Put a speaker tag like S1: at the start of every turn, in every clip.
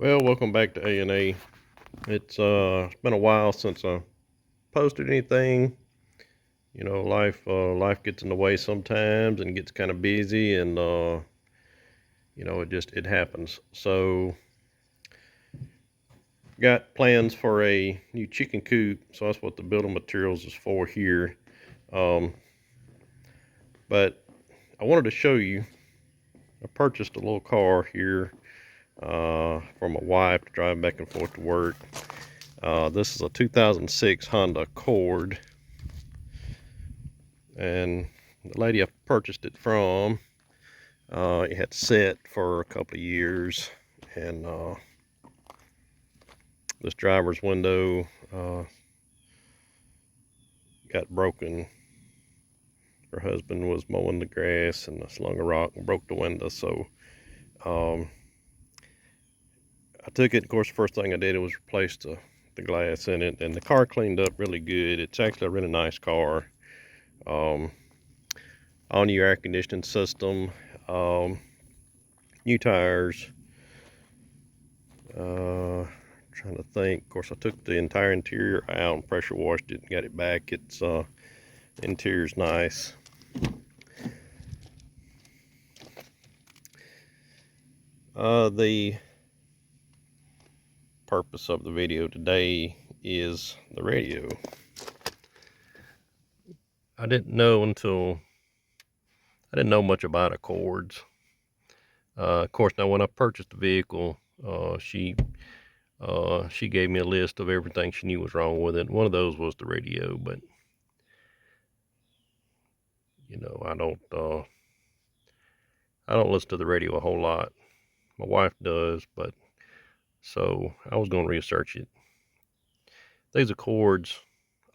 S1: Well, welcome back to A&A. It's been a while since I posted anything. You know, life gets in the way sometimes and gets kind of busy, and it happens. So, got plans for a new chicken coop. So that's what the building materials is for here. Um, but I wanted to show you. I purchased a little car here for my wife to drive back and forth to work. This is a 2006 Honda Accord, and the lady I purchased it from, it had set for a couple of years, and this driver's window got broken. Her husband was mowing the grass and slung a rock and broke the window. So I took it. Of course, the first thing I did was replace the glass in it, and the car cleaned up really good. It's actually a really nice car. All new air conditioning system, new tires. Trying to think. Of course, I took the entire interior out and pressure washed it and got it back. It's the interior's nice. The purpose of the video today is the radio. I didn't know much about Accords. Of course, now when I purchased the vehicle, she gave me a list of everything she knew was wrong with it. One of those was the radio, but you know, I don't listen to the radio a whole lot. My wife does, but so I was going to research it. These Accords,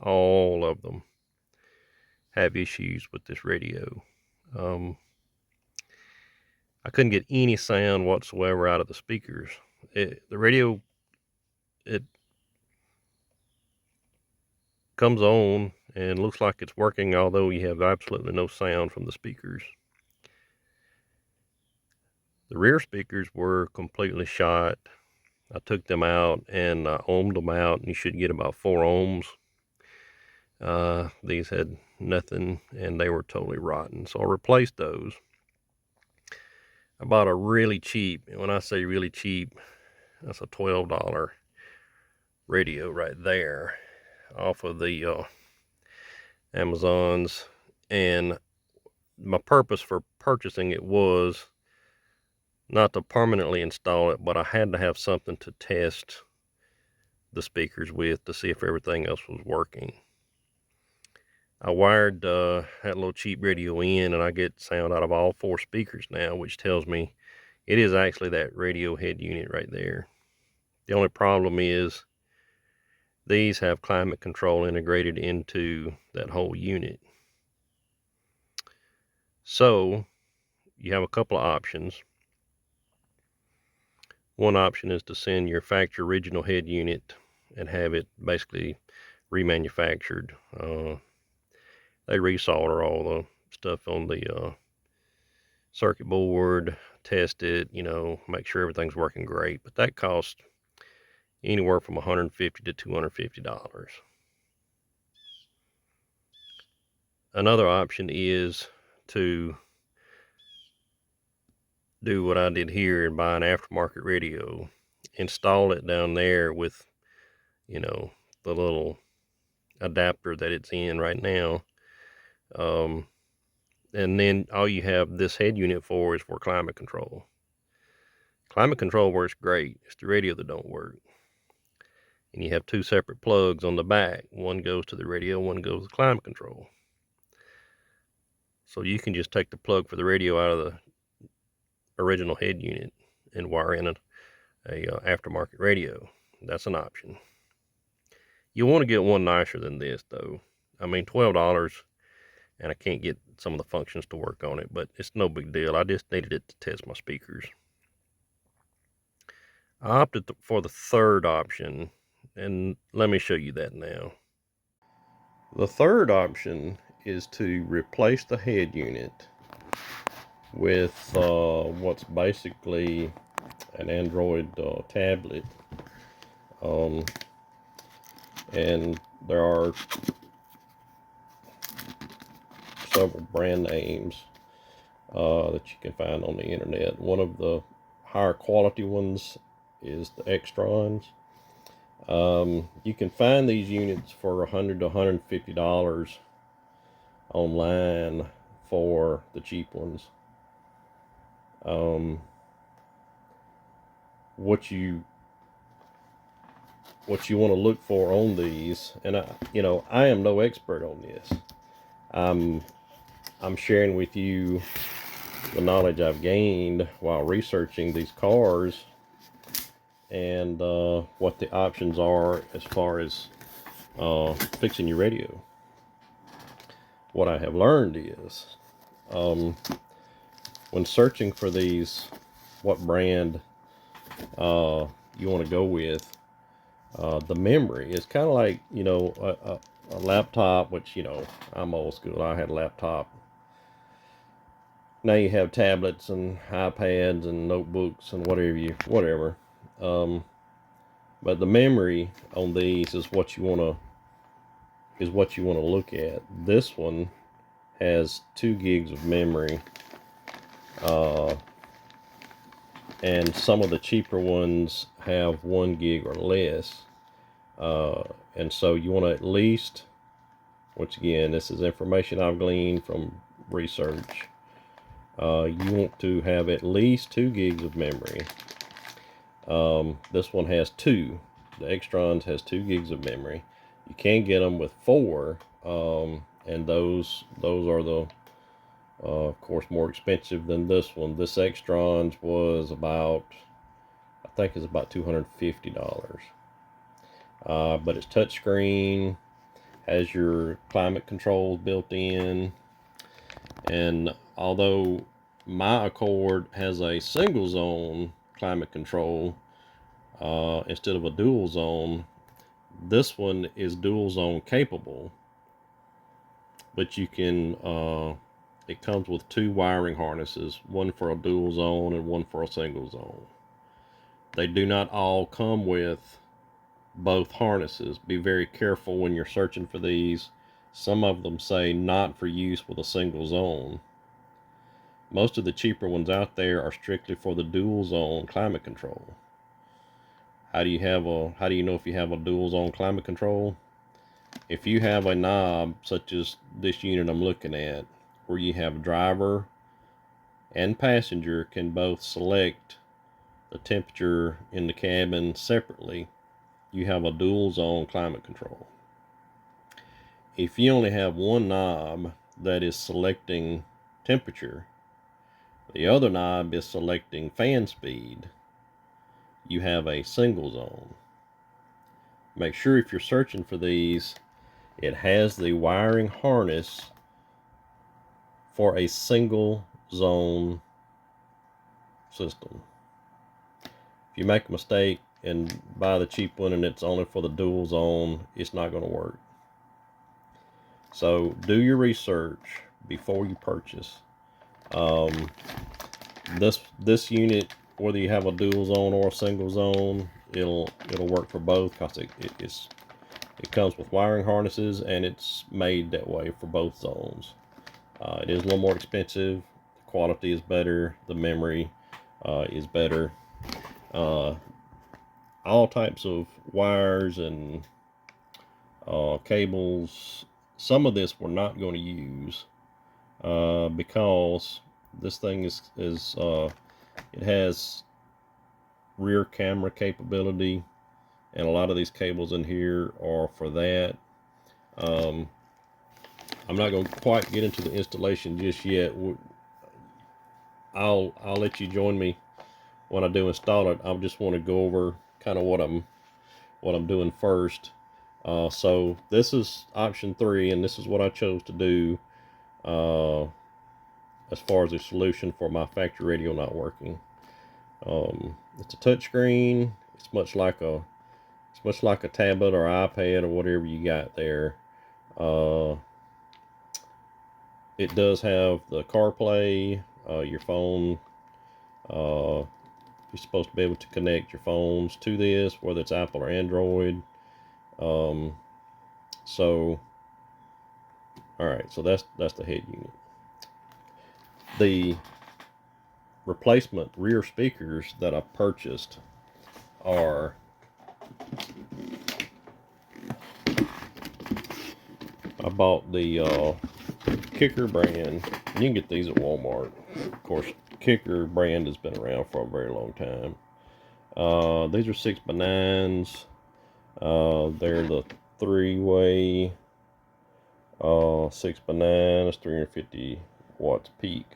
S1: all of them have issues with this radio. I couldn't get any sound whatsoever out of the speakers. The radio, it comes on and looks like it's working, although you have absolutely no sound from the speakers. The rear speakers were completely shot. I took them out and I ohmed them out, and you should get about 4 ohms. These had nothing, and they were totally rotten, so I replaced those. I bought a really cheap, and when I say really cheap, that's a $12 radio right there off of the Amazons. And my purpose for purchasing it was not to permanently install it, but I had to have something to test the speakers with to see if everything else was working. I wired that little cheap radio in, and I get sound out of all 4 speakers now, which tells me it is actually that radio head unit right there. The only problem is these have climate control integrated into that whole unit. So you have a couple of options. One option is to send your factory original head unit and have it basically remanufactured. They resolder all the stuff on the circuit board, test it, make sure everything's working great. But that costs anywhere from $150 to $250. Another option is to do what I did here and buy an aftermarket radio, install it down there with, the little adapter that it's in right now. And then all you have this head unit for is for climate control. Climate control works great. It's the radio that don't work. And you have 2 separate plugs on the back. One goes to the radio, one goes to climate control. So you can just take the plug for the radio out of the original head unit and wire in a aftermarket radio. That's an option. You want to get one nicer than this, though. I mean, $12, and I can't get some of the functions to work on it, but it's no big deal. I just needed it to test my speakers. I opted for the third option, and let me show you that now. The third option is to replace the head unit with what's basically an Android tablet, and there are several brand names that you can find on the internet. One of the higher quality ones is the Xtrons. You can find these units for $100 to $150 online for the cheap ones. What you want to look for on these, and I am no expert on this. I'm sharing with you the knowledge I've gained while researching these cars, and what the options are as far as fixing your radio. What I have learned is, when searching for these, what brand you want to go with, the memory is kind of like, a laptop, which, I'm old school. I had a laptop. Now you have tablets and iPads and notebooks and whatever. But the memory on these is what you want to look at. This one has 2 gigs of memory, and some of the cheaper ones have 1 gig or less. And so you want to at least, once again, this is information I've gleaned from research. You want to have at least 2 gigs of memory. This one has 2. The Xtrons has 2 gigs of memory. You can get them with 4, and those are the of course more expensive than this one. This Xtrons was about, I think it's about $250. But it's touchscreen, has your climate controls built in, and although my Accord has a single zone climate control instead of a dual zone, this one is dual zone capable, but you can it comes with 2 wiring harnesses, one for a dual zone and one for a single zone. They do not all come with both harnesses. Be very careful when you're searching for these. Some of them say not for use with a single zone. Most of the cheaper ones out there are strictly for the dual zone climate control. How do you know if you have a dual zone climate control? If you have a knob such as this unit I'm looking at, where you have driver and passenger can both select the temperature in the cabin separately, you have a dual zone climate control. If you only have one knob that is selecting temperature, the other knob is selecting fan speed, you have a single zone. Make sure if you're searching for these, it has the wiring harness for a single zone system. If you make a mistake and buy the cheap one and it's only for the dual zone, it's not going to work. So do your research before you purchase. This unit, whether you have a dual zone or a single zone, it'll work for both, because it comes with wiring harnesses and it's made that way for both zones. It is a little more expensive. The quality is better. The memory is better. All types of wires and cables. Some of this we're not going to use because this thing is it has rear camera capability, and a lot of these cables in here are for that. I'm not going to quite get into the installation just yet. I'll let you join me when I do install it. I just want to go over kind of what I'm doing first. So this is option 3, and this is what I chose to do as far as a solution for my factory radio not working. It's a touchscreen. It's much like a tablet or iPad or whatever you got there. It does have the CarPlay, your phone you're supposed to be able to connect your phones to this, whether it's Apple or Android. So all right, so that's the head unit. The replacement rear speakers that I purchased are I bought the Kicker brand. You can get these at Walmart. Of course, Kicker brand has been around for a very long time. These are 6x9s. They're the 3-way 6x9. It's 350 watts peak.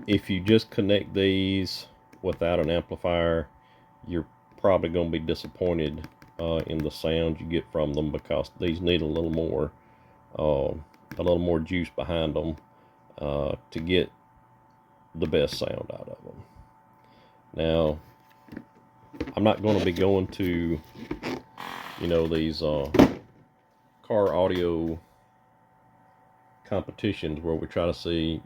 S1: If you just connect these without an amplifier, you're probably going to be disappointed in the sound you get from them, because these need a little more juice behind them to get the best sound out of them. Now, I'm not going to be going to, these car audio competitions where we try to see,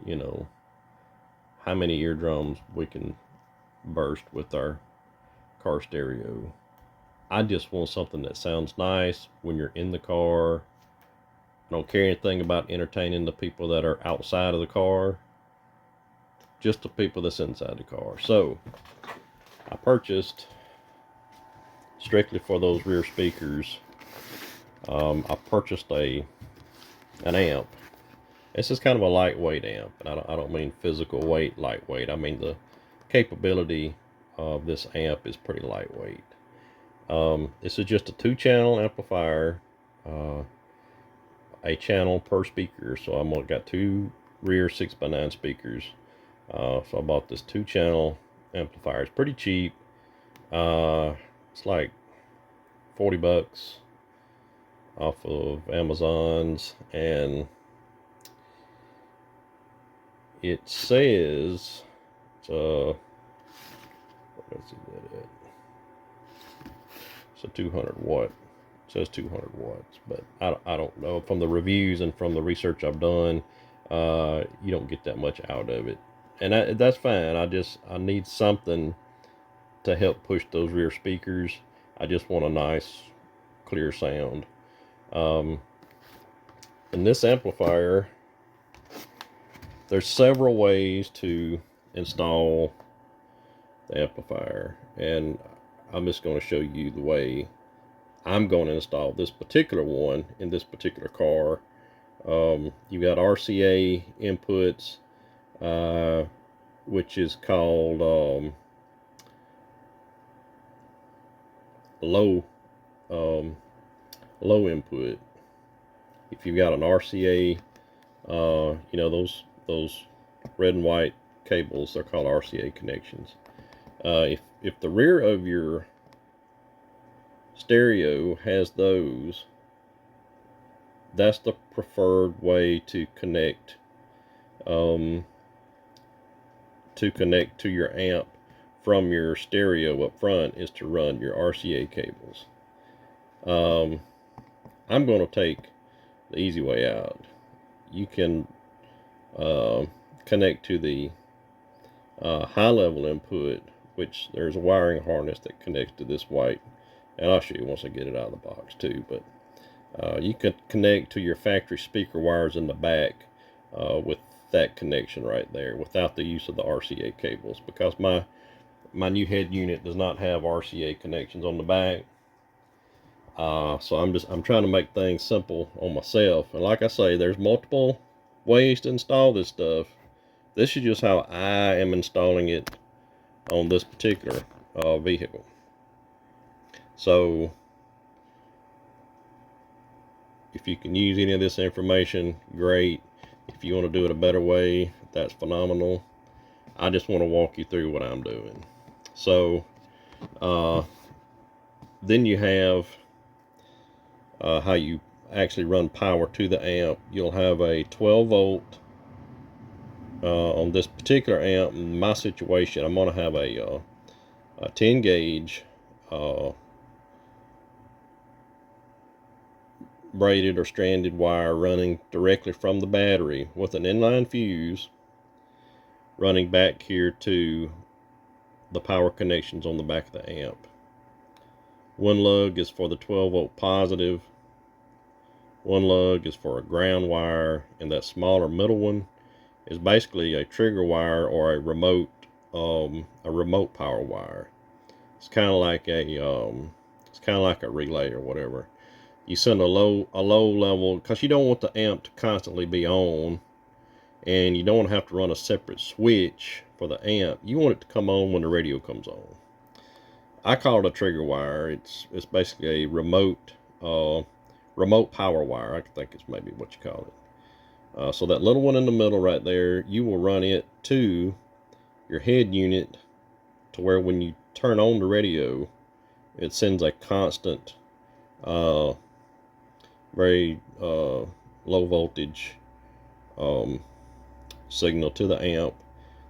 S1: how many eardrums we can burst with our car stereo. I just want something that sounds nice when you're in the car. I don't care anything about entertaining the people that are outside of the car, just the people that's inside the car. So I purchased, strictly for those rear speakers, I purchased an amp. This is kind of a lightweight amp, and I don't mean physical weight lightweight. I mean the capability of this amp is pretty lightweight. This is just a 2-channel amplifier, a channel per speaker. So I'm got 2 rear 6x9 speakers. So I bought this 2-channel amplifier. It's pretty cheap. It's like $40 off of Amazon's, and it says what is it? It's a 200 watt. It says 200 watts, but I don't know. From the reviews and from the research I've done, you don't get that much out of it, and that's fine. I need something to help push those rear speakers. I just want a nice, clear sound. In this amplifier, there's several ways to install the amplifier, and I'm just going to show you the way I'm going to install this particular one in this particular car. You got RCA inputs, which is called low input. If you've got an RCA, those red and white cables, they're called RCA connections. If the rear of your stereo has those, that's the preferred way to connect to your amp from your stereo up front, is to run your RCA cables. I'm going to take the easy way out. You can connect to the high level input, which there's a wiring harness that connects to this white, and I'll show you once I get it out of the box too. But you can connect to your factory speaker wires in the back with that connection right there, without the use of the RCA cables, because my new head unit does not have RCA connections on the back. So I'm trying to make things simple on myself, and like I say, there's multiple ways to install this stuff. This is just how I am installing it on this particular vehicle. So if you can use any of this information, great. If you want to do it a better way, that's phenomenal. I just want to walk you through what I'm doing. So then you have how you actually run power to the amp. You'll have a 12 volt on this particular amp. In my situation, I'm going to have a 10 gauge braided or stranded wire running directly from the battery with an inline fuse running back here to the power connections on the back of the amp. One lug is for the 12-volt positive, one lug is for a ground wire, and that smaller middle one is basically a trigger wire or a remote power wire. It's kind of like a relay or whatever. You send a low level, because you don't want the amp to constantly be on, and you don't want to have to run a separate switch for the amp. You want it to come on when the radio comes on. I call it a trigger wire. It's basically a remote power wire. I think it's maybe what you call it. So that little one in the middle right there, you will run it to your head unit, to where when you turn on the radio, it sends a constant, very low voltage signal to the amp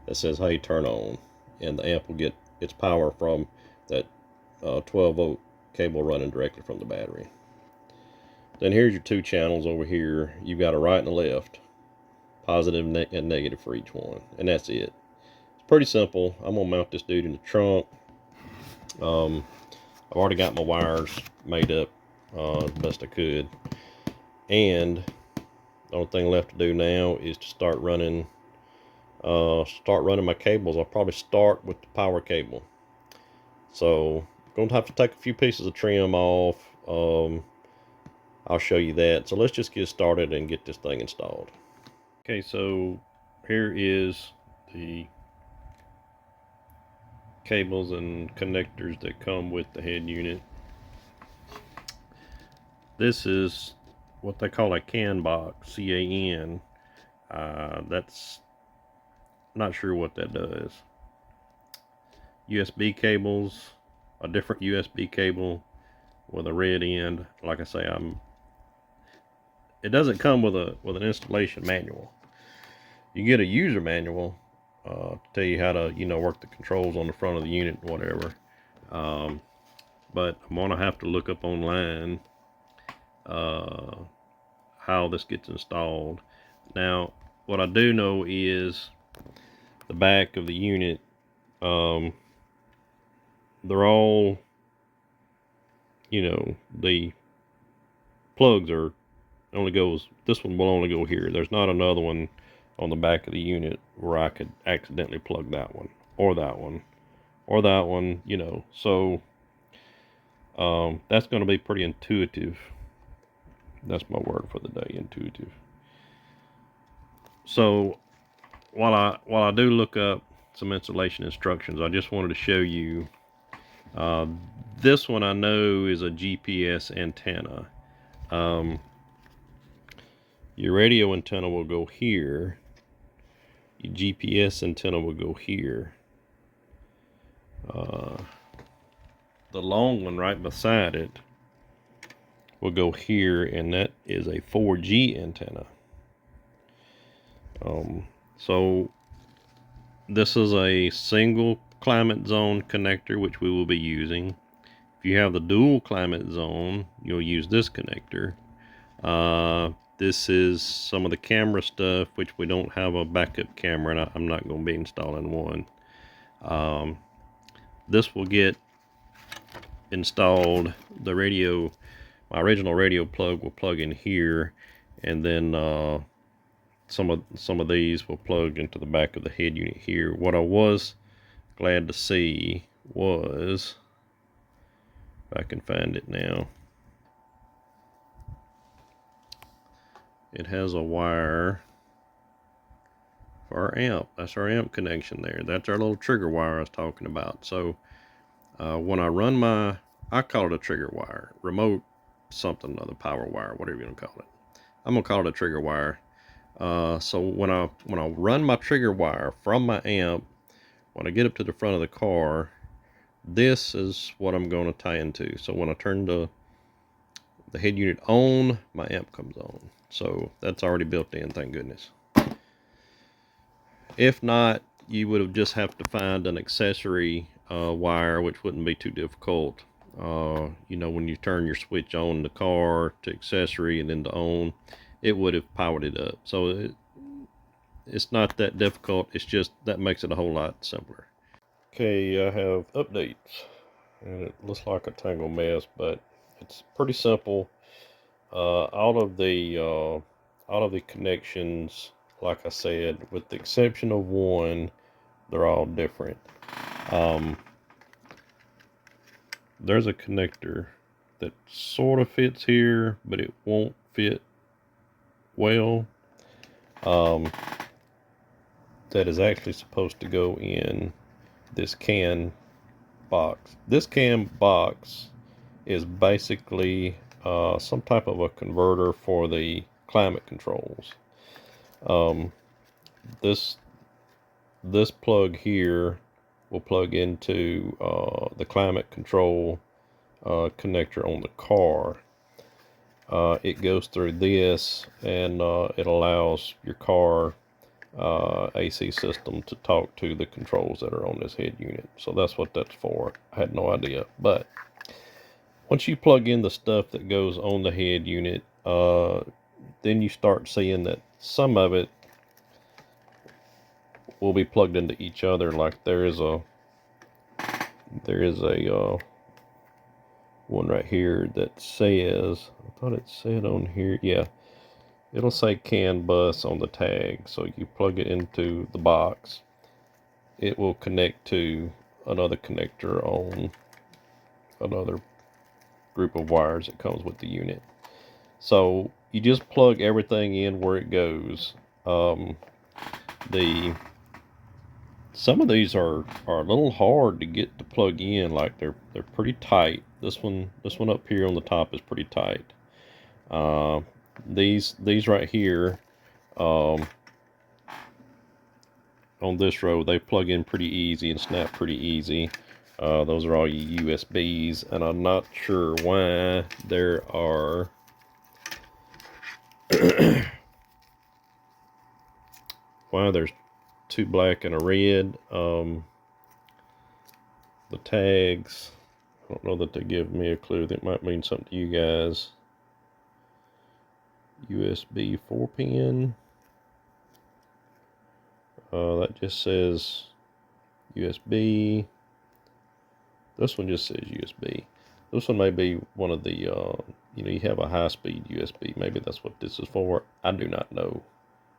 S1: that says, hey, turn on, and the amp will get its power from that 12-volt cable running directly from the battery. Then here's your two channels over here. You've got a right and a left, positive and negative for each one, and that's it. It's pretty simple. I'm gonna mount this dude in the trunk. I've already got my wires made up as best I could, and the only thing left to do now is to start running my cables. I'll probably start with the power cable. So I'm going to have to take a few pieces of trim off. I'll show you that. So let's just get started and get this thing installed. Okay, so here is the cables and connectors that come with the head unit. This is what they call a CAN box, C-A-N. That's not sure what that does. USB cables, a different USB cable with a red end. Like I say, it doesn't come with an installation manual. You get a user manual to tell you how to work the controls on the front of the unit and whatever. But I'm gonna have to look up online how this gets installed. Now, what I do know is the back of the unit, they're all, the plugs are this one will only go here. There's not another one on the back of the unit where I could accidentally plug that one or that one or that one, so that's going to be pretty intuitive. That's my word for the day, intuitive. So while I do look up some installation instructions, I just wanted to show you this one. I know is a GPS antenna. Your radio antenna will go here. Your GPS antenna will go here. The long one right beside it will go here, and that is a 4G antenna. So this is a single climate zone connector, which we will be using. If you have the dual climate zone, you'll use this connector. This is some of the camera stuff, which we don't have a backup camera, and I'm not going to be installing one. This will get installed. The radio, my original radio plug will plug in here, and then some of these will plug into the back of the head unit here. What I was glad to see was, if I can find it now, it has a wire for our amp. That's our amp connection there. That's our little trigger wire I was talking about. So when I run I call it a trigger wire, remote something, other power wire, whatever you want to call it. I'm gonna call it a trigger wire. So when I run my trigger wire from my amp, when I get up to the front of the car, this is what I'm going to tie into. So when I turn the head unit on, my amp comes on. So that's already built in, thank goodness. If not, you would have just have to find an accessory wire, which wouldn't be too difficult. When you turn your switch on the car to accessory and then to on, it would have powered it up. So it's not that difficult. It's just that makes it a whole lot simpler. Okay, I have updates, and it looks like a tangled mess, but it's pretty simple. All of the connections, like I said, with the exception of one, they're all different. There's a connector that sort of fits here, but it won't fit well. That is actually supposed to go in this CAN box. This CAN box is basically some type of a converter for the climate controls. This plug here will plug into the climate control connector on the car. It goes through this, and it allows your car AC system to talk to the controls that are on this head unit. So that's what that's for. I had no idea. But once you plug in the stuff that goes on the head unit, then you start seeing that some of it will be plugged into each other. Like there is a one right here that says, I thought it said on here, yeah, it'll say CAN bus on the tag. So you plug it into the box, it will connect to another connector on another group of wires that comes with the unit. So you just plug everything in where it goes. Some of these are a little hard to get to plug in. Like they're pretty tight. This one up here on the top is pretty tight. These right here, on this row, they plug in pretty easy and snap pretty easy. Those are all USBs, and I'm not sure why there are why there's two black and a red. The tags, I don't know that they give me a clue. That might mean something to you guys. USB 4-pin. That just says USB. This one just says USB. This one may be one of the, you have a high-speed USB. Maybe that's what this is for. I do not know.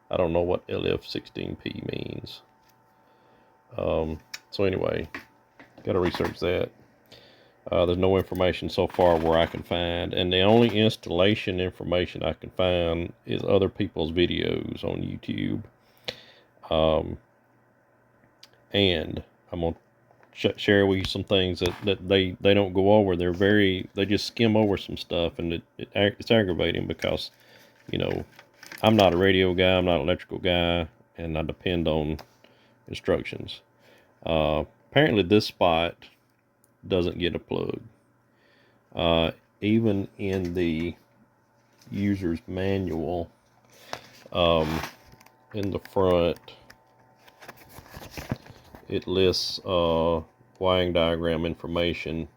S1: I don't know what LF16P means. So anyway, got to research that. There's no information so far where I can find, and the only installation information I can find is other people's videos on YouTube. And I'm gonna share with you some things that they don't go over. They just skim over some stuff, and it's aggravating because, I'm not a radio guy, I'm not an electrical guy, and I depend on instructions. Apparently this spot doesn't get a plug. Even in the user's manual, in the front, it lists wiring diagram information,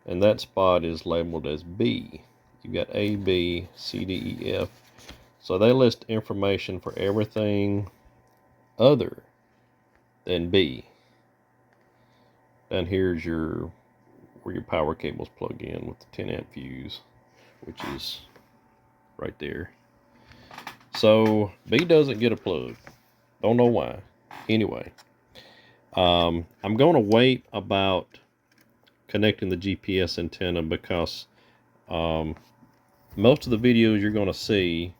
S1: and that spot is labeled as B. You got A, B, C, D, E, F. So they list information for everything other than B. And here's where your power cables plug in with the 10 amp fuse, which is right there. So B doesn't get a plug. Don't know why. Anyway, I'm going to wait about connecting the GPS antenna because most of the videos you're going to see,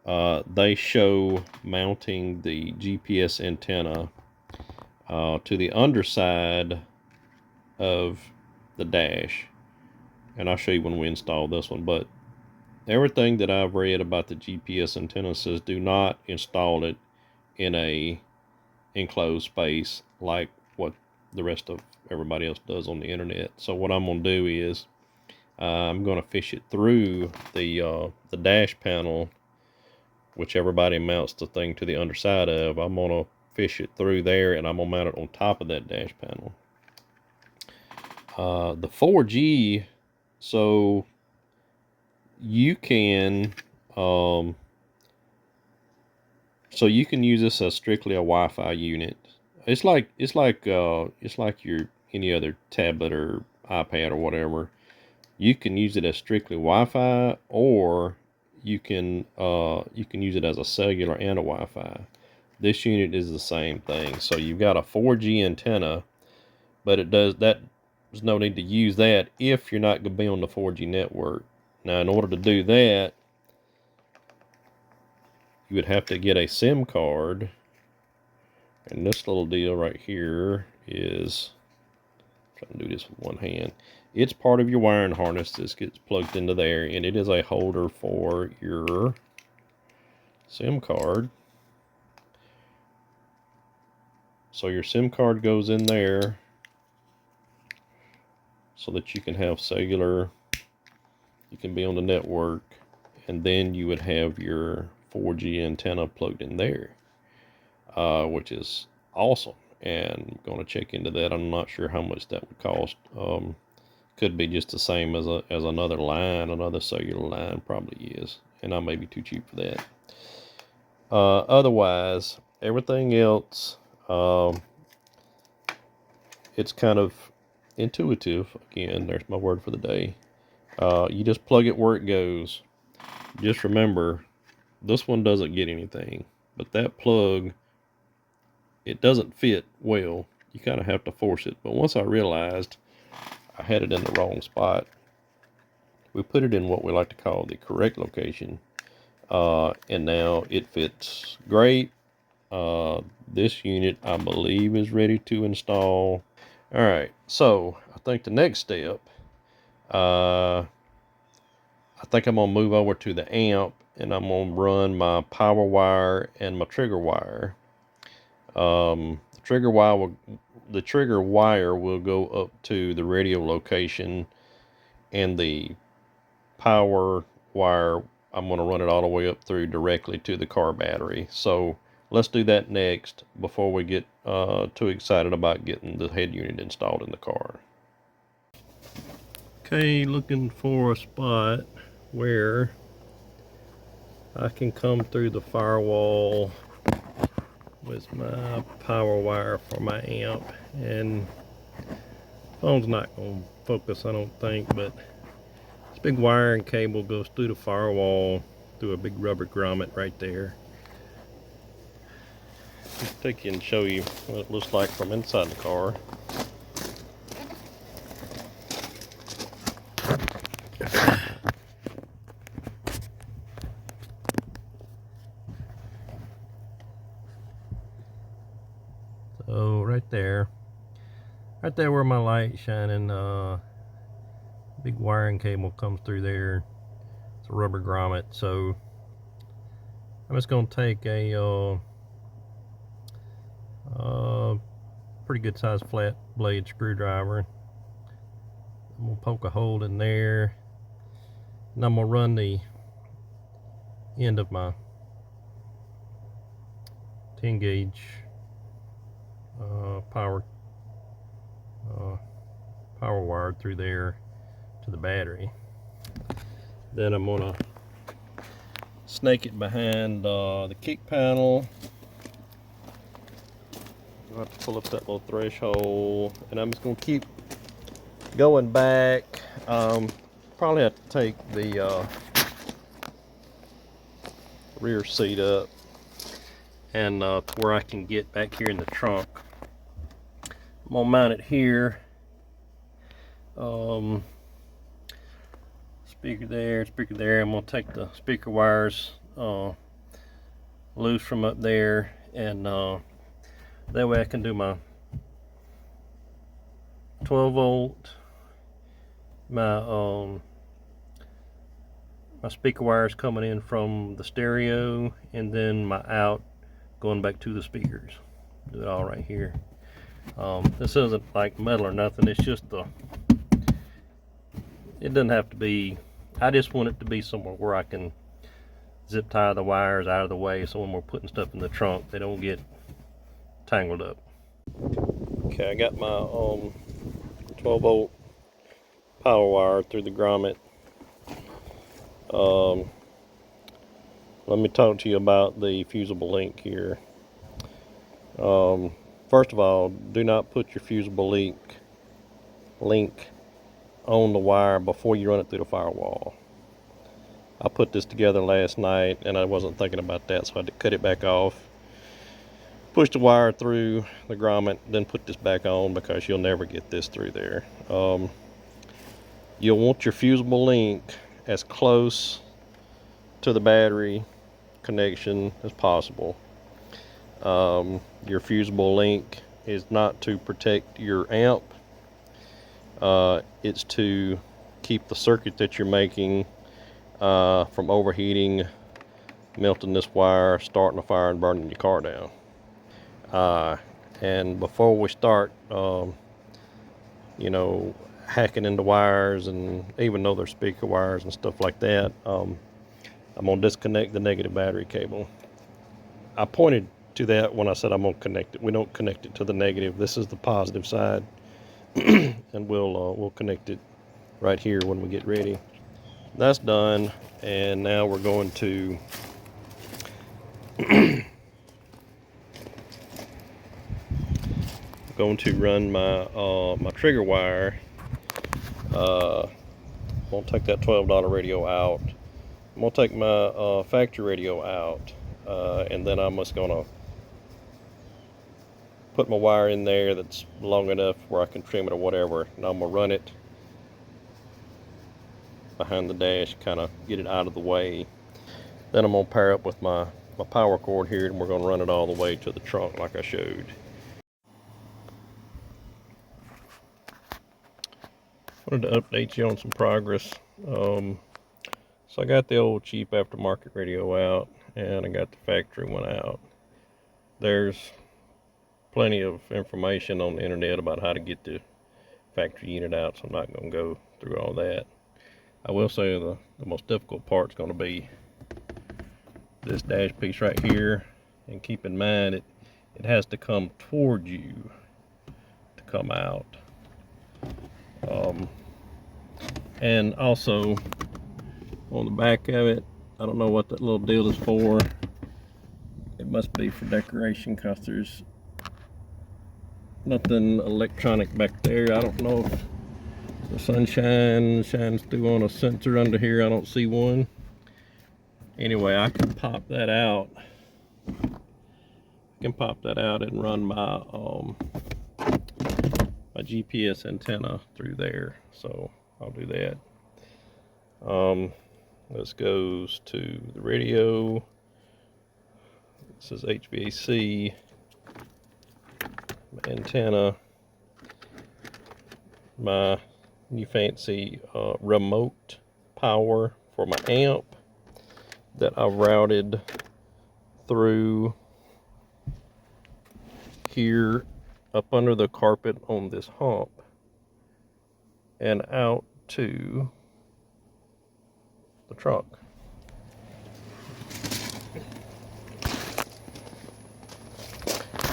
S1: they show mounting the GPS antenna to the underside of the dash, and I'll show you when we install this one. But everything that I've read about the GPS antenna says do not install it in a enclosed space like what the rest of everybody else does on the internet. So what I'm going to do is I'm going to fish it through the dash panel, which everybody mounts the thing to the underside of. I'm going to fish it through there, and I'm going to mount it on top of that dash panel. The 4G, so you can So you can use this as strictly a Wi-Fi unit. It's like your any other tablet or iPad or whatever. You can use it as strictly Wi-Fi, or you can use it as a cellular and a Wi-Fi. This unit is the same thing. So you've got a 4G antenna, but there's no need to use that if you're not going to be on the 4G network. Now, in order to do that, you would have to get a SIM card. And this little deal right here is, I'm trying to do this with one hand. It's part of your wiring harness. This gets plugged into there, and it is a holder for your SIM card. So your SIM card goes in there so that you can have cellular, you can be on the network, and then you would have your 4G antenna plugged in there, which is awesome. And I'm going to check into that. I'm not sure how much that would cost. Could be just the same as another line, another cellular line probably is, and I may be too cheap for that. Otherwise, everything else, it's kind of intuitive. Again, there's my word for the day. You just plug it where it goes. Just remember, this one doesn't get anything, but that plug, it doesn't fit well. You kind of have to force it. But once I realized I had it in the wrong spot, we put it in what we like to call the correct location, and now it fits great. This unit, I believe, is ready to install. All right, so I think the next step, I think I'm gonna move over to the amp, and I'm gonna run my power wire and my trigger wire. The trigger wire will go up to the radio location, and the power wire, I'm going to run it all the way up through directly to the car battery. So let's do that next before we get too excited about getting the head unit installed in the car. Okay, looking for a spot where I can come through the firewall with my power wire for my amp, and phone's not going to focus, I don't think, but this big wiring cable goes through the firewall through a big rubber grommet right there. I'll take you and show you what it looks like from inside the car. So right there where my light's shining, big wiring cable comes through there. It's a rubber grommet. So I'm just going to take a pretty good sized flat blade screwdriver. I'm going to poke a hole in there, and I'm going to run the end of my 10 gauge power wire through there to the battery. Then I'm going to snake it behind the kick panel. I'll have to pull up that little threshold, and I'm just going to keep going back. Probably have to take the rear seat up, and to where I can get back here in the trunk. I'm going to mount it here. Speaker there, speaker there. I'm going to take the speaker wires loose from up there, and that way I can do my 12 volt, my speaker wires coming in from the stereo, and then my out going back to the speakers. Do it all right here. This isn't like metal or nothing, it's just it doesn't have to be, I just want it to be somewhere where I can zip tie the wires out of the way, so when we're putting stuff in the trunk, they don't get tangled up. Okay, I got my 12 volt power wire through the grommet. let me talk to you about the fusible link here. First of all, do not put your fusible link on the wire before you run it through the firewall. I put this together last night and I wasn't thinking about that, so I had to cut it back off, push the wire through the grommet, then put this back on because you'll never get this through there. You'll want your fusible link as close to the battery connection as possible. Your fusible link is not to protect your amp. It's to keep the circuit that you're making from overheating, melting this wire, starting a fire, and burning your car down. And before we start, hacking into wires, and even though they're speaker wires and stuff like that, I'm going to disconnect the negative battery cable. I pointed to that when I said I'm going to connect it. We don't connect it to the negative. This is the positive side, and we'll connect it right here when we get ready. That's done, and now we're going to run my trigger wire. I'm gonna take that $12 radio out. I'm gonna take my factory radio out, and then I'm just gonna put my wire in there that's long enough where I can trim it or whatever, and I'm gonna run it behind the dash, kind of get it out of the way. Then I'm gonna pair up with my power cord here, and we're gonna run it all the way to the trunk like I showed. Wanted to update you on some progress. So I got the old cheap aftermarket radio out, and I got the factory one out. There's plenty of information on the internet about how to get the factory unit out, so I'm not going to go through all that. I will say the most difficult part is going to be this dash piece right here, and keep in mind it has to come toward you to come out. And also on the back of it, I don't know what that little deal is for. It must be for decoration because there's nothing electronic back there. I don't know if the sunshine shines through on a sensor under here. I don't see one. Anyway, I can pop that out. And run my my GPS antenna through there. So I'll do that. This goes to the radio. This is HVAC, my antenna, my new fancy remote power for my amp that I've routed through here up under the carpet on this hump and out to the trunk.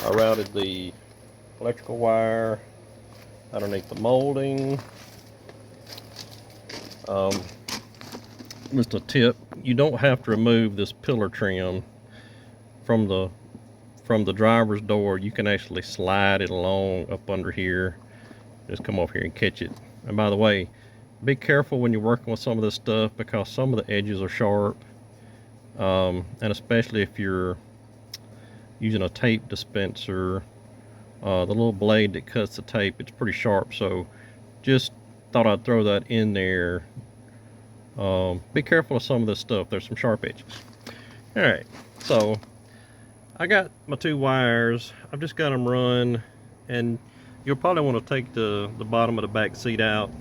S1: I routed the electrical wire underneath the molding. Just a tip, you don't have to remove this pillar trim from the driver's door. You can actually slide it along up under here. Just come over here and catch it. And by the way, be careful when you're working with some of this stuff because some of the edges are sharp, and especially if you're using a tape dispenser, the little blade that cuts the tape, it's pretty sharp. So just thought I'd throw that in there. Be careful of some of this stuff. There's some sharp edges. All right, so I got my two wires. I've just got them run, and you'll probably want to take the bottom of the back seat out.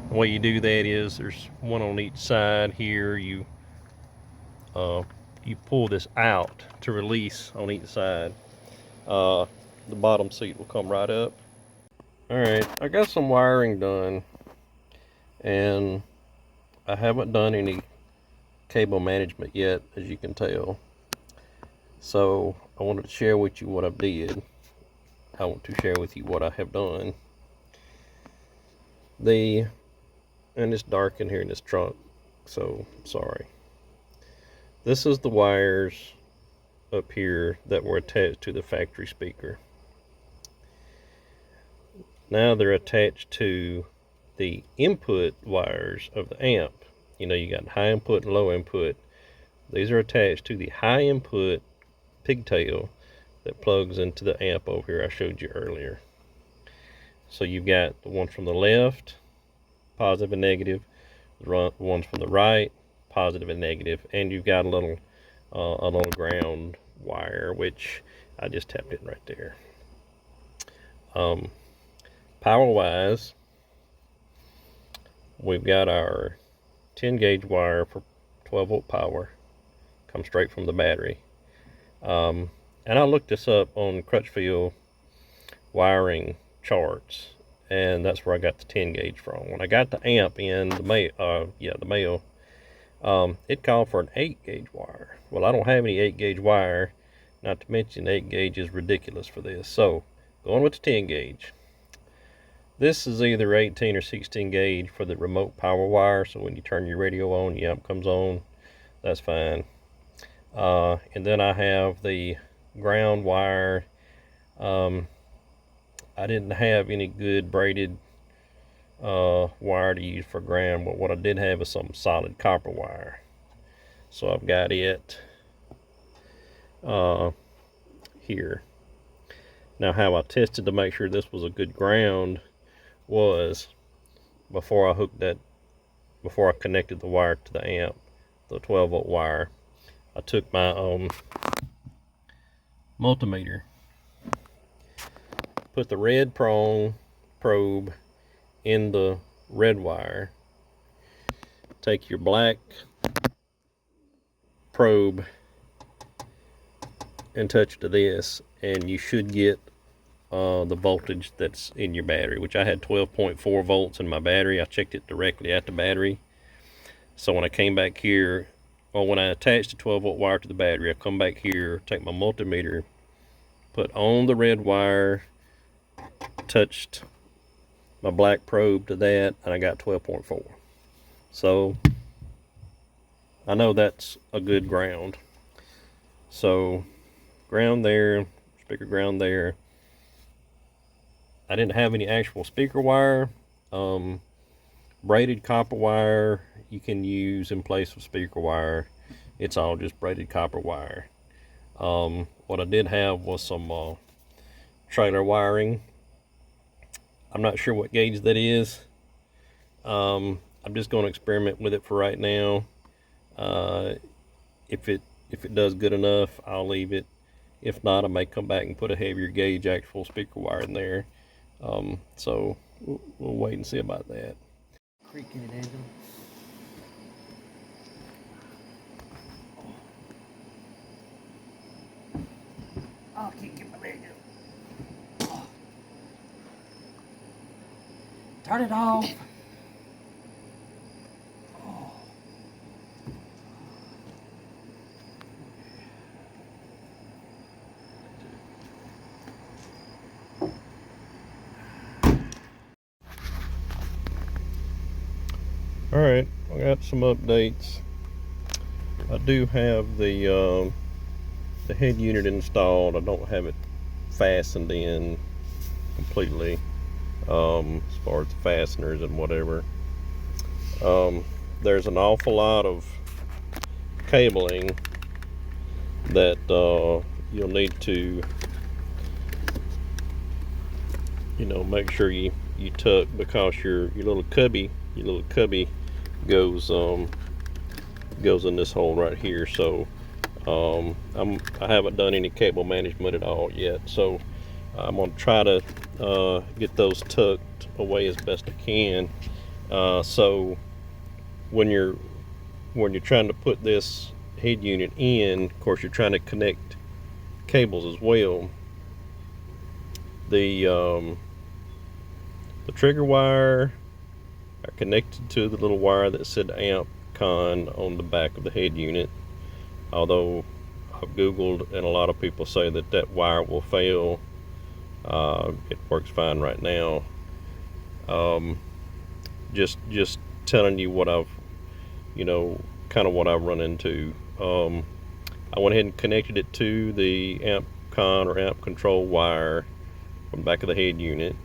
S1: The way you do that is there's one on each side here. You pull this out to release on each side. The bottom seat will come right up. All right, I got some wiring done, and I haven't done any cable management yet, as you can tell. So I wanted to share with you what I did. I want to share with you what I have done. And it's dark in here in this trunk, so sorry. This is the wires up here that were attached to the factory speaker. Now they're attached to the input wires of the amp. You know, you got high input and low input. These are attached to the high input pigtail that plugs into the amp over here I showed you earlier. So you've got the ones from the left, positive and negative, the ones from the right, positive and negative, and you've got a little ground wire, which I just tapped in right there. Power wise, we've got our 10 gauge wire for 12 volt power, comes straight from the battery. And I looked this up on Crutchfield wiring charts, and that's where I got the 10 gauge from. When I got the amp in the mail, it called for an 8 gauge wire. Well, I don't have any 8 gauge wire, not to mention 8 gauge is ridiculous for this. So going with the 10 gauge. This is either 18 or 16 gauge for the remote power wire, so when you turn your radio on, the amp comes on, that's fine. And then I have the ground wire. I didn't have any good braided wire to use for ground, but what I did have is some solid copper wire. So I've got it here. Now how I tested to make sure this was a good ground was before I connected the wire to the amp, the 12 volt wire, I took my multimeter, put the red probe in the red wire, take your black probe and touch to this, and you should get the voltage that's in your battery, which I had 12.4 volts in my battery. I checked it directly at the battery. So when I came back here, or when I attached the 12 volt wire to the battery, I come back here, take my multimeter, put on the red wire, touched my black probe to that, and I got 12.4. So I know that's a good ground. So ground there, speaker ground there. I didn't have any actual speaker wire. Braided copper wire you can use in place of speaker wire. It's all just braided copper wire. What I did have was some trailer wiring. I'm not sure what gauge that is. I'm just going to experiment with it for right now. If it does good enough, I'll leave it. If not, I may come back and put a heavier gauge actual speaker wire in there. So we'll wait and see about that.
S2: Creaking it, Angela. Oh, I can't get my leg up. Oh. Turn it off. Oh.
S1: All right, I got some updates. I do have the head unit installed. I don't have it fastened in completely, as far as the fasteners and whatever. There's an awful lot of cabling that you'll need to, make sure you tuck, because your little cubby goes in this hole right here. So I haven't done any cable management at all yet, so I'm going to try to get those tucked away as best I can. So when you're trying to put this head unit in, of course you're trying to connect cables as well. The trigger wire are connected to the little wire that said amp con on the back of the head unit, although I've googled and a lot of people say that wire will fail. It works fine right now. Just telling you what I've kind of what I've run into I went ahead and connected it to the amp con or amp control wire from the back of the head unit.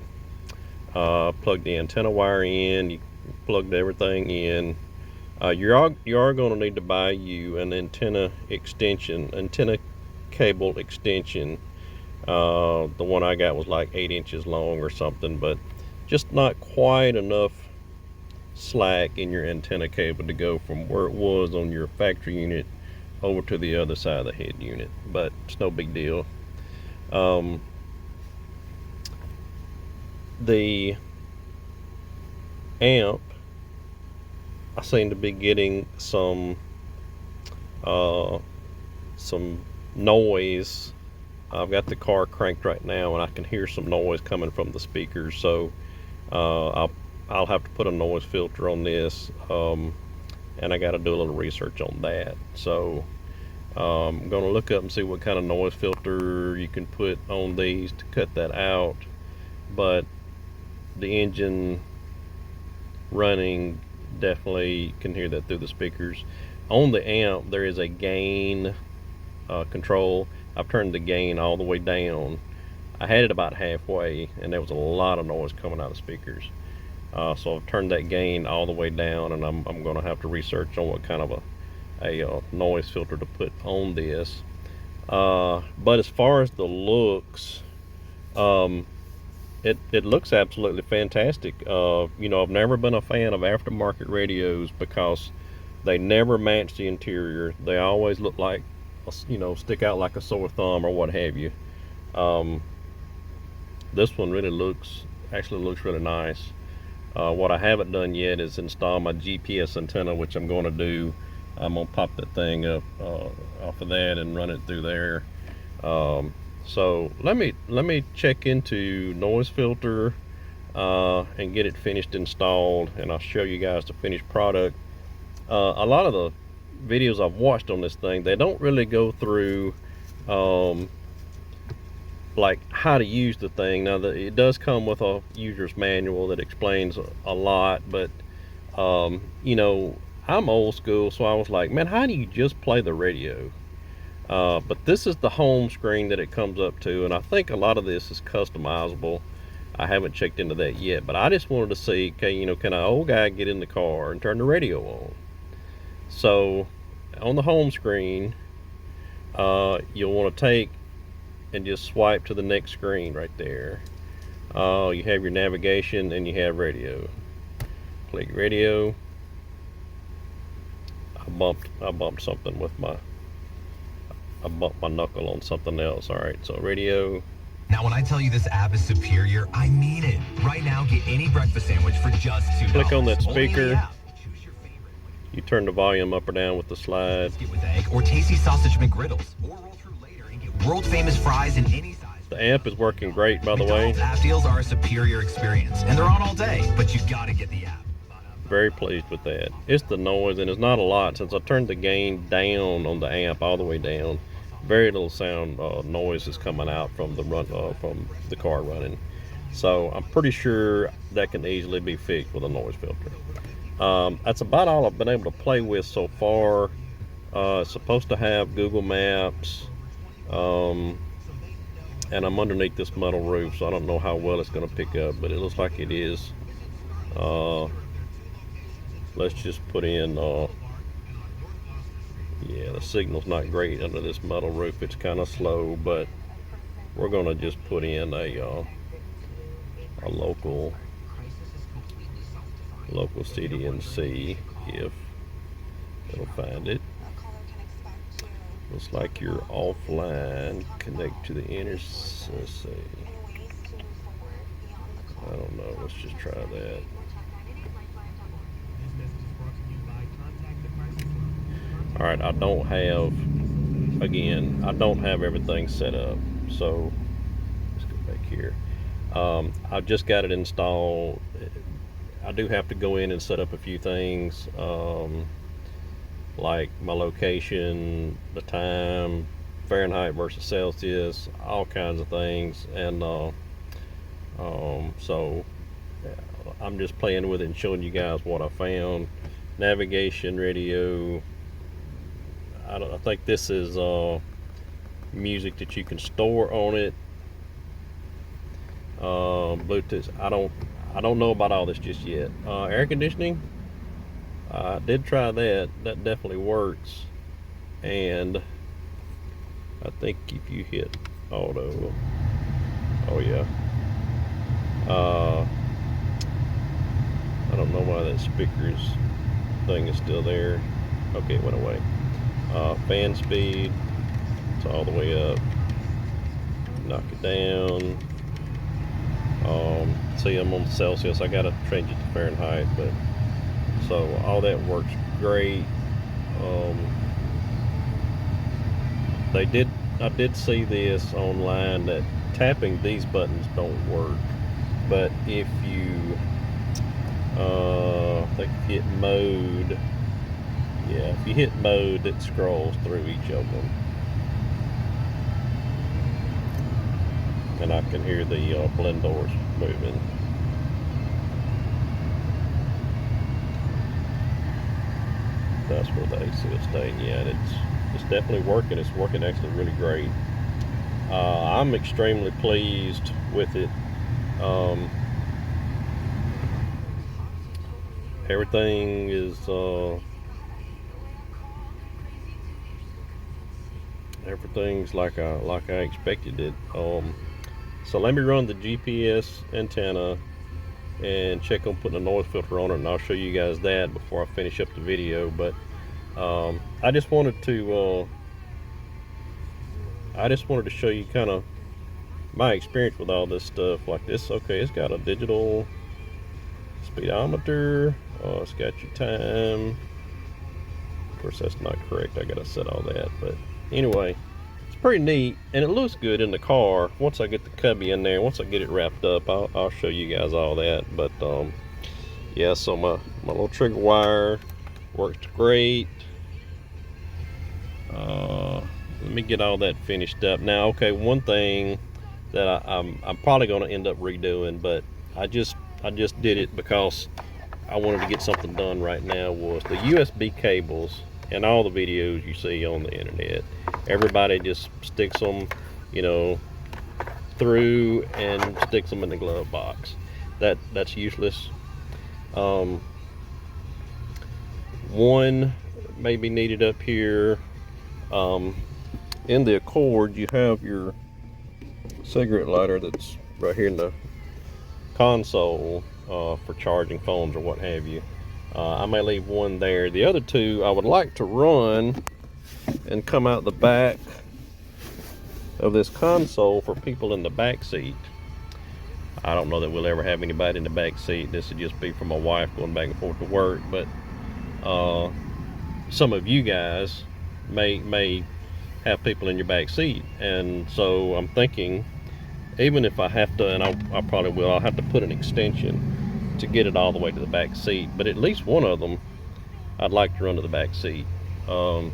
S1: Plugged the antenna wire in, you plugged everything in. You are going to need to buy you an antenna cable extension. The one I got was like 8 inches long or something, but just not quite enough slack in your antenna cable to go from where it was on your factory unit over to the other side of the head unit, but it's no big deal. The amp, I seem to be getting some noise. I've got the car cranked right now and I can hear some noise coming from the speakers, so I'll have to put a noise filter on this, and I got to do a little research on that. So I'm going to look up and see what kind of noise filter you can put on these to cut that out. But the engine running, definitely can hear that through the speakers. On the amp, there is a gain control. I've turned the gain all the way down. I had it about halfway, and there was a lot of noise coming out of the speakers. So I've turned that gain all the way down, and I'm going to have to research on what kind of a noise filter to put on this. But as far as the looks, it looks absolutely fantastic. I've never been a fan of aftermarket radios because they never match the interior. They always look like, stick out like a sore thumb or what have you. This one really looks really nice. What I haven't done yet is install my GPS antenna, which I'm going to do. I'm going to pop that thing up off of that and run it through there. So let me check into noise filter and get it finished installed, and I'll show you guys the finished product. A lot of the videos I've watched on this thing, they don't really go through like how to use the thing. Now it does come with a user's manual that explains a lot, but I'm old school, so I was like, man, how do you just play the radio? But this is the home screen that it comes up to, and I think a lot of this is customizable. I haven't checked into that yet, but I just wanted to see, okay, can an old guy get in the car and turn the radio on? So on the home screen, you'll want to take and just swipe to the next screen right there. You have your navigation and you have radio. Click radio. I bumped something with I bumped my knuckle on something else. All right, so radio.
S3: Now, when I tell you this app is superior, I mean it. Right now, get any breakfast sandwich for just $2.
S1: Click on that speaker. You turn the volume up or down with the slide.
S3: With egg or tasty sausage McGriddles, or roll through later and get world famous fries in any size.
S1: The amp is working great, by the way.
S3: McDonald's app deals are a superior experience, and they're on all day, but you gotta get the app.
S1: Very pleased with that. It's the noise, and it's not a lot. Since I turned the gain down on the amp all the way down, very little sound noise is coming out from the car running. So I'm pretty sure that can easily be fixed with a noise filter. That's about all I've been able to play with so far. It's supposed to have Google Maps, and I'm underneath this metal roof, so I don't know how well it's going to pick up, but it looks like it is. Let's just put in, yeah, the signal's not great under this metal roof. It's kind of slow, but we're going to just put in a local city and see if it'll find it. Looks like you're offline. Connect to the let's see. I don't know. Let's just try that. All right, I don't have everything set up, so let's go back here. I've just got it installed. I do have to go in and set up a few things, like my location, the time, Fahrenheit versus Celsius, all kinds of things, and so I'm just playing with it and showing you guys what I found. Navigation, radio, I think this is music that you can store on it. Bluetooth. I don't know about all this just yet. Air conditioning. I did try that. That definitely works. And I think if you hit auto, oh yeah. I don't know why that speaker's thing is still there. Okay, it went away. Fan speed. It's all the way up. Knock it down. See, I'm on Celsius. I gotta change it to Fahrenheit, but so all that works great. Um, I did see this online that tapping these buttons don't work, but if you, I think if you hit mode, yeah, if you hit mode, it scrolls through each of them, and I can hear the blend doors moving. That's where the AC is staying. Yeah, it's definitely working. It's working actually really great. I'm extremely pleased with it. Um, everything is everything's like I expected it. So let me run the GPS antenna and check on putting a noise filter on it, and I'll show you guys that before I finish up the video. But I just wanted to show you kind of my experience with all this stuff like this. Okay, it's got a digital speedometer. It's got your time. Of course, that's not correct. I gotta set all that. But anyway, it's pretty neat, and it looks good in the car. Once I get the cubby in there, once I get it wrapped up, I'll show you guys all that. But yeah, so my little trigger wire works great. Let me get all that finished up. Now, okay, one thing that I'm probably going to end up redoing, but I just did it because I wanted to get something done right now, was the USB cables and all the videos you see on the internet. Everybody just sticks them, you know, through and sticks them in the glove box. That's useless. One may be needed up here. In the Accord, you have your cigarette lighter that's right here in the console for charging phones or what have you. I may leave one there. The other two I would like to run and come out the back of this console for people in the back seat. I don't know that we'll ever have anybody in the back seat. This would just be for my wife going back and forth to work, but some of you guys may have people in your back seat, and so I'm thinking, even if I have to, and I probably will, I'll have to put an extension to get it all the way to the back seat, but at least one of them I'd like to run to the back seat. And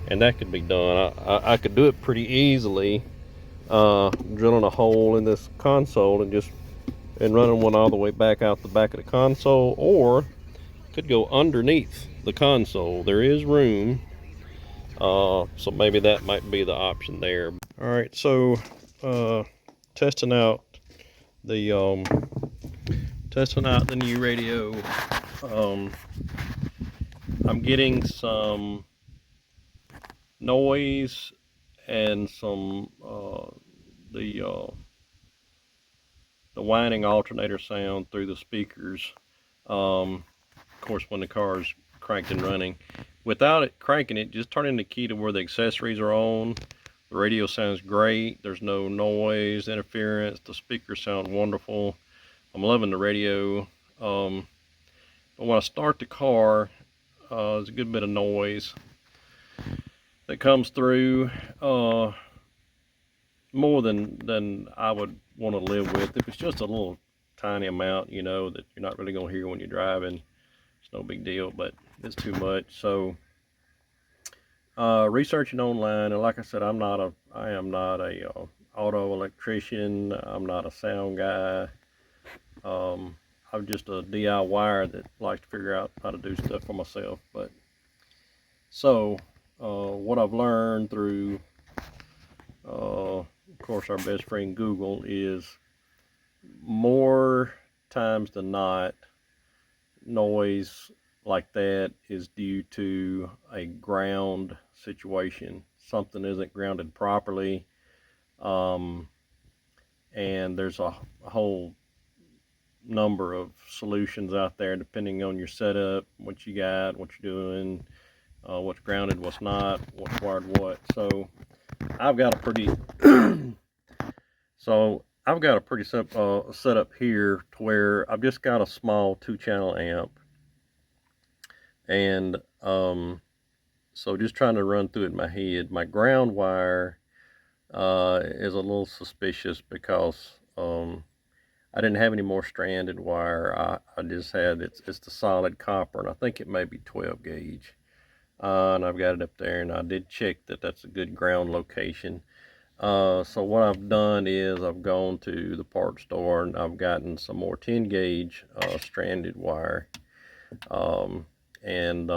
S1: that could be done. I could do it pretty easily, drilling a hole in this console and running one all the way back out the back of the console, or could go underneath the console. There is room, so maybe that might be the option there. All right, so testing out the new radio. I'm getting some noise and some the winding alternator sound through the speakers. Of course, when the car is cranked and running. Without it cranking it, just turning the key to where the accessories are on. The radio sounds great. There's no noise interference. The speakers sound wonderful. I'm loving the radio. But when I start the car, there's a good bit of noise that comes through, more than I would want to live with. If it's just a little tiny amount, you know, that you're not really going to hear when you're driving, it's no big deal, but it's too much. So researching online, and like I said, I am not a auto electrician. I'm not a sound guy. I'm just a DIYer that likes to figure out how to do stuff for myself. But so what I've learned through, of course, our best friend Google is more times than not, noise like that is due to a ground situation. Something isn't grounded properly, um, and there's a whole number of solutions out there depending on your setup, what you got, what you're doing, what's grounded, what's not, what's wired what. I've got a pretty I've got a pretty simple setup here to where I've just got a small 2-channel amp, and so just trying to run through it in my head. My ground wire is a little suspicious because I didn't have any more stranded wire. I just had it's the solid copper, and I think it may be 12 gauge. And I've got it up there, and I did check that that's a good ground location. So what I've done is I've gone to the part store and I've gotten some more 10 gauge stranded wire, and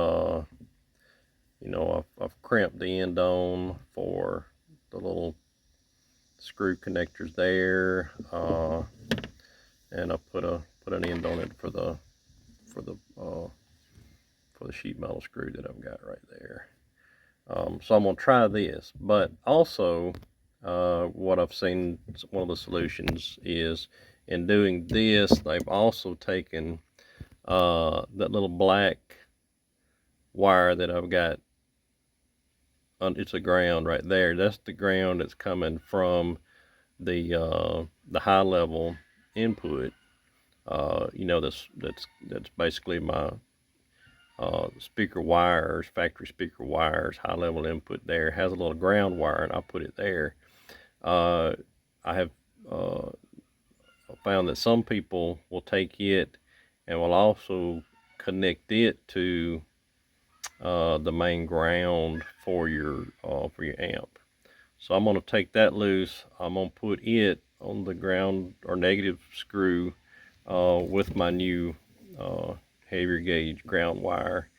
S1: you know, I've crimped the end on for the little screw connectors there, and I put an end on it for the sheet metal screw that I've got right there. So I'm gonna try this, but also what I've seen, one of the solutions is in doing this, they've also taken that little black wire that I've got. It's a ground right there. That's the ground that's coming from the high level input. You know, that's basically my speaker wires, factory speaker wires, high level input there. It has a little ground wire, and I put it there. I have found that some people will take it and will also connect it to the main ground for your amp. So I'm going to take that loose. I'm going to put it on the ground or negative screw with my new heavier gauge ground wire.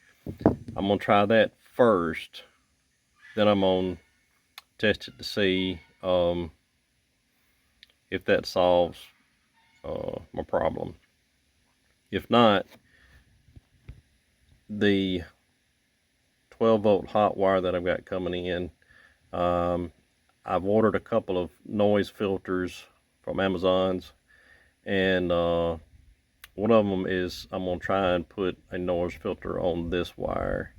S1: I'm going to try that first. Then I'm going to test it to see if that solves my problem. If not, the 12-volt hot wire that I've got coming in, I've ordered a couple of noise filters from Amazon's, and one of them is I'm going to try and put a noise filter on this wire,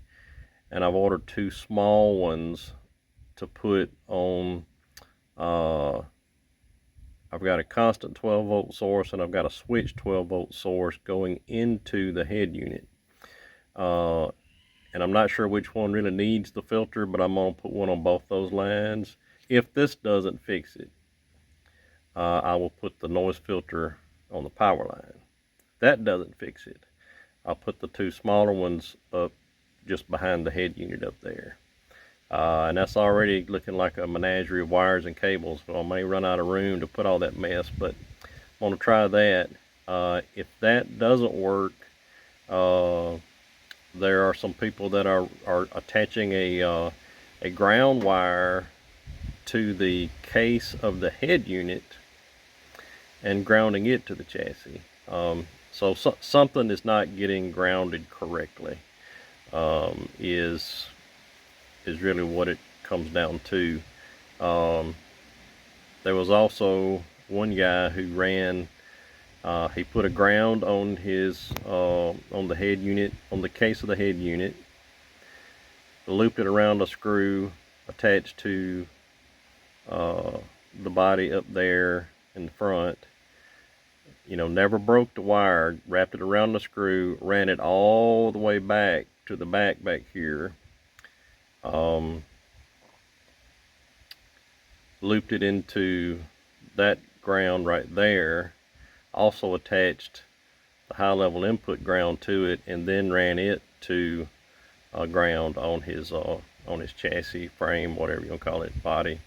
S1: and I've ordered 2 small ones to put on. I've got a constant 12-volt source, and I've got a switch 12-volt source going into the head unit. And I'm not sure which one really needs the filter, but I'm going to put one on both those lines. If this doesn't fix it, I will put the noise filter on the power line. If that doesn't fix it, I'll put the 2 smaller ones up just behind the head unit up there. And that's already looking like a menagerie of wires and cables, so I may run out of room to put all that mess, but I'm going to try that. If that doesn't work, there are some people that are attaching a ground wire to the case of the head unit and grounding it to the chassis. So something is not getting grounded correctly, is really what it comes down to. There was also one guy who ran, he put a ground on his on the head unit, on the case of the head unit, looped it around a screw attached to the body up there in the front. You know, never broke the wire, wrapped it around the screw, ran it all the way back to the back here. Looped it into that ground right there, also attached the high level input ground to it, and then ran it to ground on his chassis, frame, whatever you want to call it, body.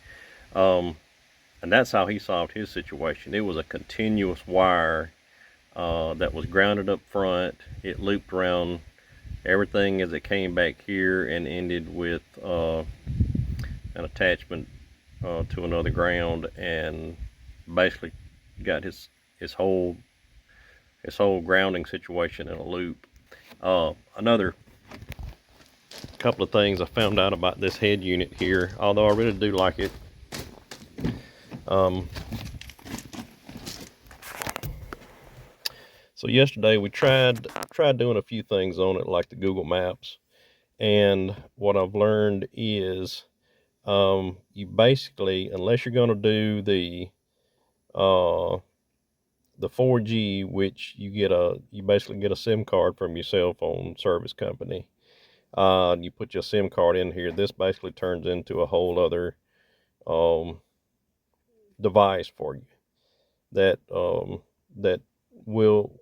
S1: And that's how he solved his situation. It was a continuous wire that was grounded up front. It looped around everything as it came back here and ended with an attachment to another ground, and basically got his whole grounding situation in a loop. Another couple of things I found out about this head unit here, although I really do like it. So yesterday we tried doing a few things on it, like the Google Maps, and what I've learned is you basically, unless you're going to do the 4G, which you basically get a SIM card from your cell phone service company. You put your SIM card in here. This basically turns into a whole other device for you that that will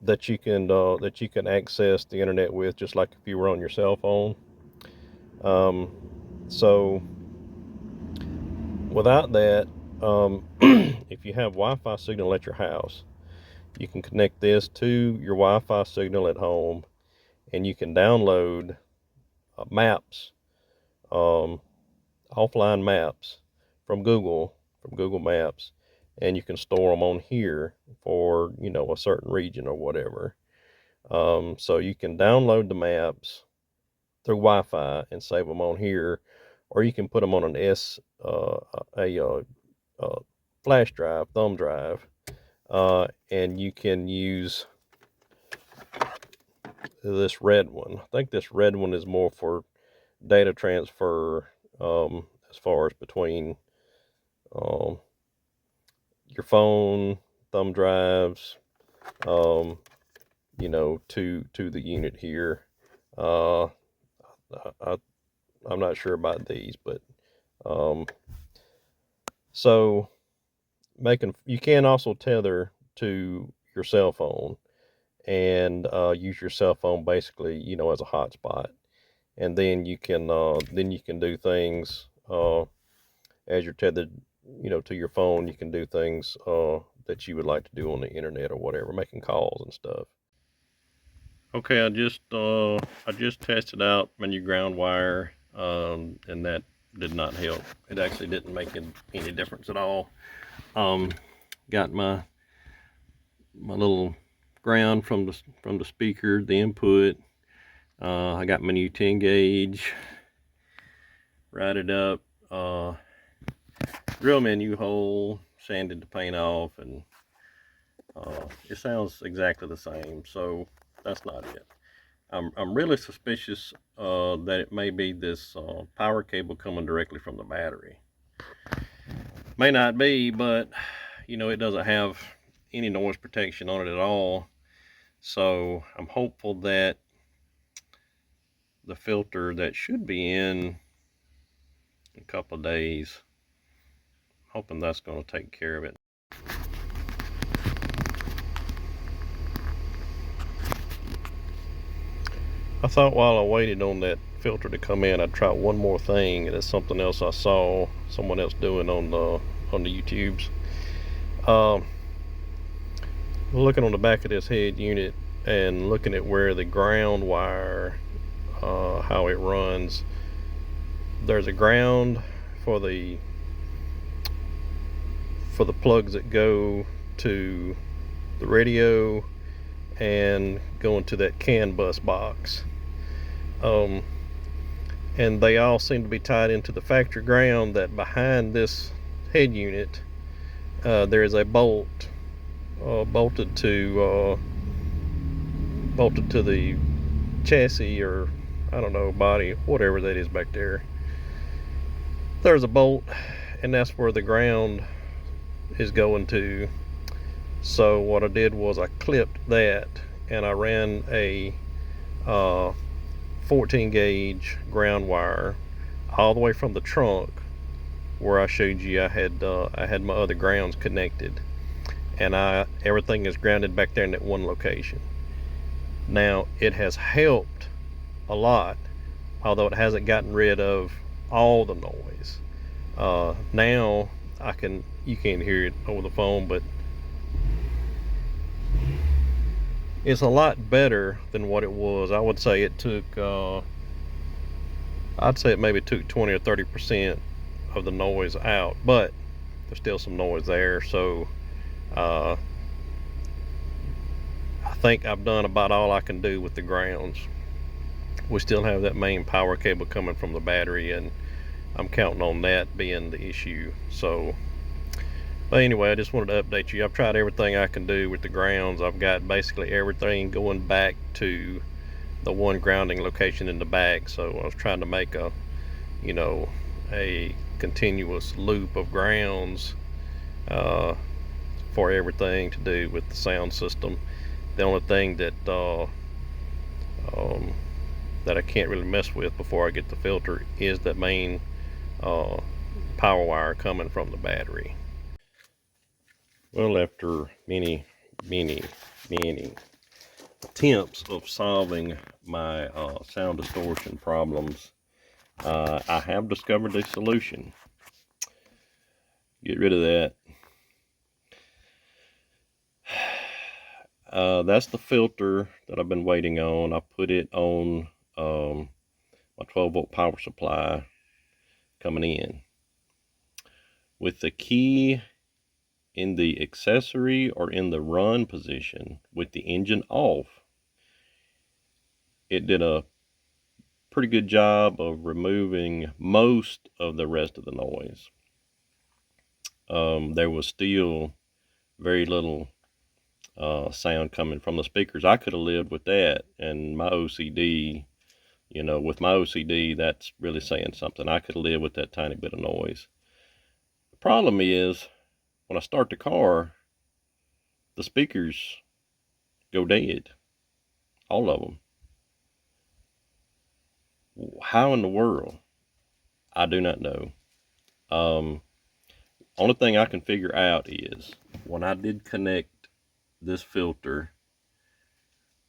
S1: that you can access the internet with, just like if you were on your cell phone. So without that, if you have Wi-Fi signal at your house, you can connect this to your Wi-Fi signal at home, and you can download maps, offline maps from Google Maps, and you can store them on here for, a certain region or whatever. So you can download the maps through Wi-Fi and save them on here, or you can put them on an flash drive, thumb drive, and you can use this red one. I think this red one is more for data transfer, as far as between your phone, thumb drives, to the unit here. I'm not sure about these, but so you can also tether to your cell phone and use your cell phone basically, as a hotspot, and then you can do things as you're tethered, to your phone. You can do things that you would like to do on the internet or whatever, making calls and stuff. Okay, I just tested out my new ground wire, and that did not help. It actually didn't make any difference at all. Got my little ground from the speaker, the input. I got my new 10 gauge, routed up, drill me a new hole, sanded the paint off, and it sounds exactly the same. So that's not it. I'm really suspicious that it may be this power cable coming directly from the battery. May not be, but it doesn't have any noise protection on it at all. So I'm hopeful that the filter that should be in a couple of days, hoping that's going to take care of it. I thought while I waited on that filter to come in, I'd try one more thing, and it's something else I saw someone else doing on the YouTubes. Looking on the back of this head unit and looking at where the ground wire, how it runs. There's a ground for the plugs that go to the radio and go into that CAN bus box. And they all seem to be tied into the factory ground. That behind this head unit, there is a bolt bolted to the chassis, or I don't know, body, whatever that is back there. There's a bolt, and that's where the ground is going to. So what I did was I clipped that, and I ran a 14 gauge ground wire all the way from the trunk where I showed you I had my other grounds connected, and everything is grounded back there in that one location. Now it has helped a lot, although it hasn't gotten rid of all the noise. Now you can't hear it over the phone, but It's a lot better than what it was. I would say it took, I'd say it maybe took 20 or 30% of the noise out, but there's still some noise there. So uh, I think I've done about all I can do with the grounds. We still have that main power cable coming from the battery, and I'm counting on that being the issue. So, but anyway, I just wanted to update you. I've tried everything I can do with the grounds. I've got basically everything going back to the one grounding location in the back. So I was trying to make a, you know, a continuous loop of grounds uh, for everything to do with the sound system. The only thing um, that I can't really mess with before I get the filter is that main uh, power wire coming from the battery. Well, after many attempts of solving my sound distortion problems, I have discovered a solution. Get rid of that. That's the filter that I've been waiting on. I put it on my 12-volt power supply coming in. With the key in the accessory or in the run position with the engine off, it did a pretty good job of removing most of the rest of the noise. There was still very little sound coming from the speakers. I could have lived with that, and my OCD, with my OCD, that's really saying something. I could have lived with that tiny bit of noise. The problem is, when I start the car, the speakers go dead. All of them. How in the world? I do not know. Only thing I can figure out is when I did connect this filter,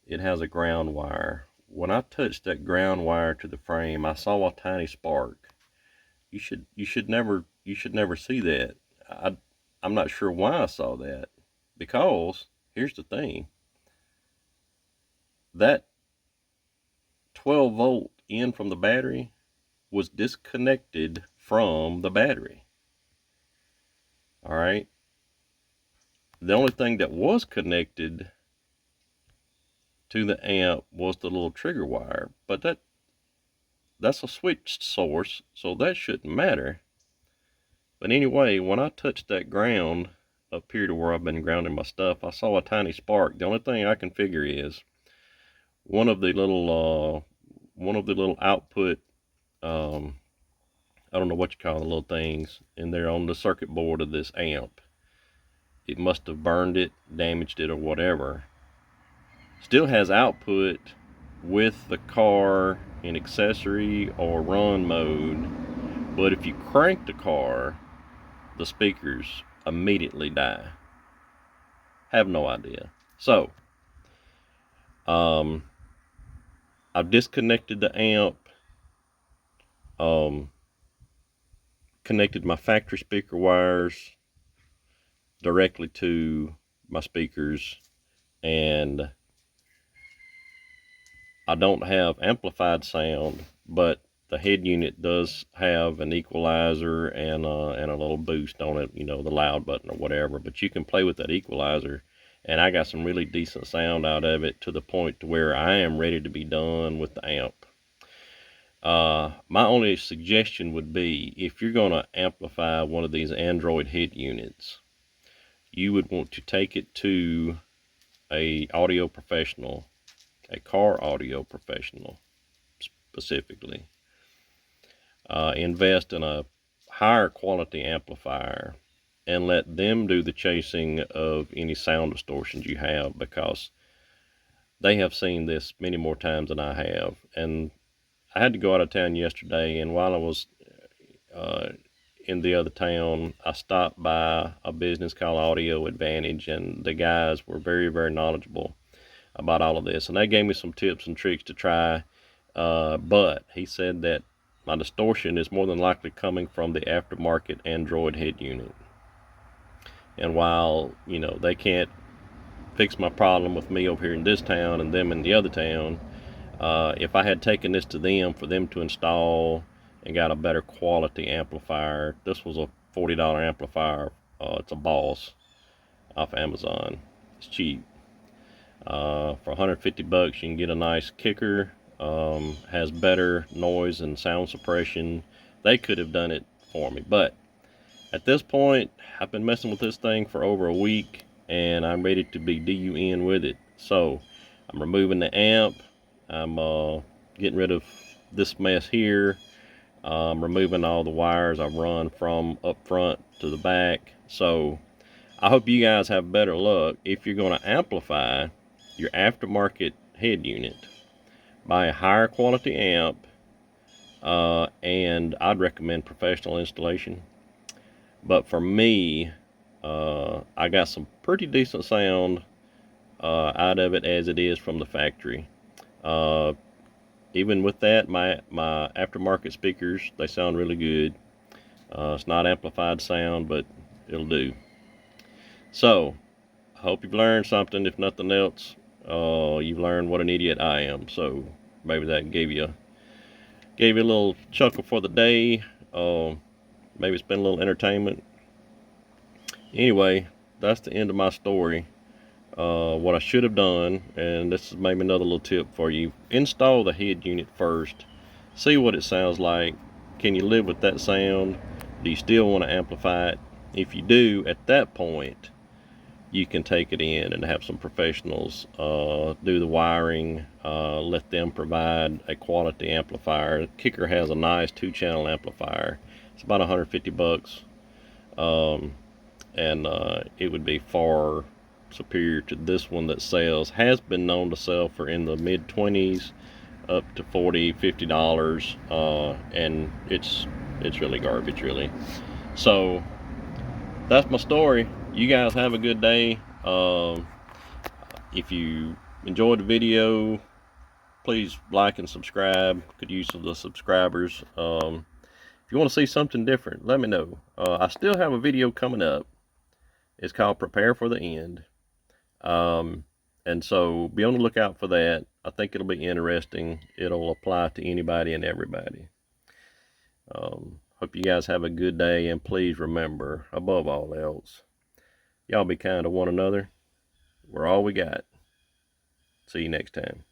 S1: it has a ground wire. When I touched that ground wire to the frame, I saw a tiny spark. You should never see that. I'm not sure why I saw that, because here's the thing. That 12 volt in from the battery was disconnected from the battery. All right. The only thing that was connected to the amp was the little trigger wire, but that's a switched source, so that shouldn't matter. But anyway, when I touched that ground up here to where I've been grounding my stuff, I saw a tiny spark. The only thing I can figure is one of the little output, I don't know what you call the little things in there on the circuit board of this amp. It must have burned it, damaged it, or whatever. Still has output with the car in accessory or run mode, but if you crank the car, the speakers immediately die. Have no idea. So, I've disconnected the amp, connected my factory speaker wires directly to my speakers, and I don't have amplified sound, but the head unit does have an equalizer and a little boost on it, the loud button or whatever. But you can play with that equalizer, and I got some really decent sound out of it to the point to where I am ready to be done with the amp. My only suggestion would be, if you're going to amplify one of these Android head units, you would want to take it to a audio professional, a car audio professional specifically. Invest in a higher quality amplifier and let them do the chasing of any sound distortions you have, because they have seen this many more times than I have. And I had to go out of town yesterday, and while I was in the other town, I stopped by a business called Audio Advantage, and the guys were very, very knowledgeable about all of this, and they gave me some tips and tricks to try. But he said that my distortion is more than likely coming from the aftermarket Android head unit. And while they can't fixed my problem with me over here in this town and them in the other town. If I had taken this to them for them to install and got a better quality amplifier, this was a $40 amplifier. It's a Boss off Amazon. It's cheap. For 150 bucks, you can get a nice kicker. Has better noise and sound suppression. They could have done it for me, but at this point, I've been messing with this thing for over a week, and I'm ready to be DUN with it. So I'm removing the amp. I'm getting rid of this mess here. Removing all the wires I've run from up front to the back. So I hope you guys have better luck. If you're going to amplify your aftermarket head unit, buy a higher quality amp, and I'd recommend professional installation. But for me, I got some pretty decent sound out of it as it is from the factory. Even with that, my aftermarket speakers, they sound really good. It's not amplified sound, but it'll do. So I hope you've learned something. If nothing else, you've learned what an idiot I am. So maybe that gave you a little chuckle for the day. Maybe it's been a little entertainment. Anyway, that's the end of my story. What I should have done, and this is maybe another little tip for you: install the head unit first, see what it sounds like. Can you live with that sound? Do you still want to amplify it? If you do, at that point you can take it in and have some professionals do the wiring. Let them provide a quality amplifier. Kicker has a nice 2-channel amplifier. It's about 150 bucks, and it would be far superior to this one that sells, has been known to sell for in the mid-20s up to $40-50, and it's really garbage, really. So that's my story. You guys have a good day. If you enjoyed the video, please like and subscribe. Could use some of the subscribers. If you want to see something different, let me know. I still have a video coming up. It's called Prepare for the End. And so be on the lookout for that. I think it'll be interesting. It'll apply to anybody and everybody. Hope you guys have a good day, and please remember, above all else, y'all be kind to one another. We're all we got. See you next time.